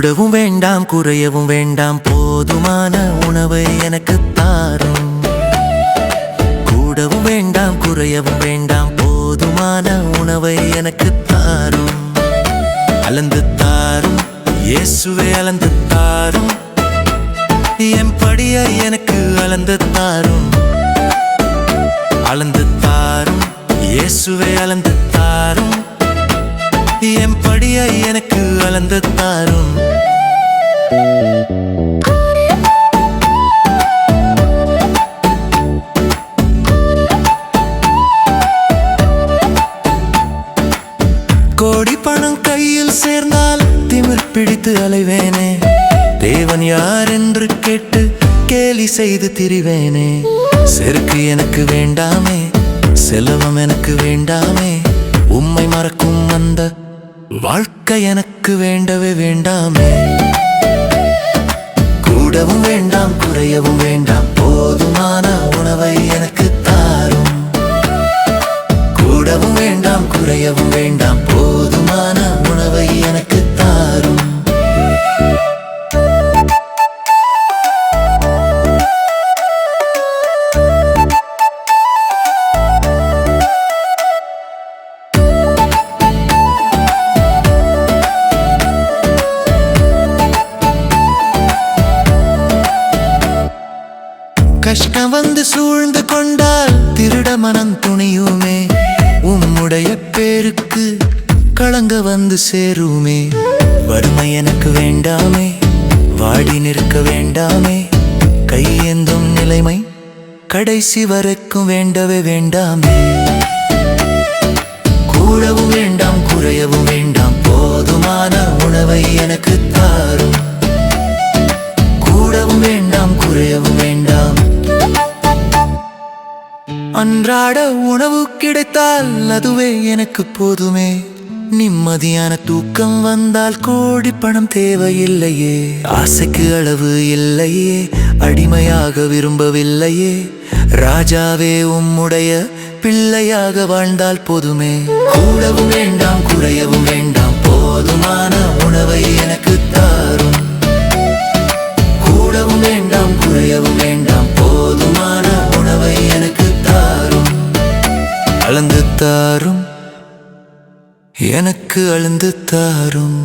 கூடவும் வேண்டாம் குறையவும் வேண்டாம் போதுமான உணவை எனக்கு தாரும். கூடவும் வேண்டாம் குறையவும் வேண்டாம் போதுமான உணவை எனக்கு தாரும். அளந்து தாரும் இயேசுவே அளந்து தாரும். என் படியை எனக்கு அளந்து தாரும். அளந்து தாரும் இயேசுவே அளந்து தாரும். என் படியை எனக்கு அளந்து தாரும். கோடி பணம் கையில் சேர்ந்தால் திமிர் பிடித்து அலைவேனே. தேவன் யார் என்று கேட்டு கேலி செய்து திரிவேனே. செருக்கு எனக்கு வேண்டாமே, செல்வம் எனக்கு வேண்டாமே, உம்மை மறக்கும் அந்த வாழ்க்கை எனக்கு வேண்டவே வேண்டாமே. கூடவும் வேண்டாம் குறையவும் வேண்டாம் போதுமான உணவை எனக்கு தாரும். கூடவும் வேண்டாம் குறையவும் வேண்டாம் போதுமான உணவை எனக்கு தாரும். கஷ்டம் வந்து சூழ்ந்து கொண்டால் திருட மனம் துணியுமே. உம்முடைய பேருக்கு களங்க வந்து சேருமே. வறுமை எனக்கு வேண்டாமே, வாடி நிற்க வேண்டாமே, கையேந்தும் நிலைமை கடைசி வரைக்கும் வேண்டவே வேண்டாமே. கூடவும் வேண்டாம் குறையவும் வேண்டாம் போதுமான உணவை எனக்கு தாரும். கூடவும் வேண்டாம் குறையவும் வேண்டாம். அன்றாட உணவு கிடைத்தால் அதுவே எனக்கு போதுமே. நிம்மதியான தூக்கம் வந்தால் கோடி பணம் தேவையில்லையே. ஆசைக்கு அளவு இல்லையே, அடிமையாக விரும்பவில்லையே. ராஜாவே உம்முடைய பிள்ளையாக வாழ்ந்தால் போதுமே. கூடவும் வேண்டாம் குறையவும் வேண்டாம் போதுமான உணவை எனக்கு தாரும். கூடவும் வேண்டாம் குறையவும் வேண்டாம் போதுமான உணவை எனக்கு தாரும். அளந்து தாரும் எனக்கு அளந்து தாரும்.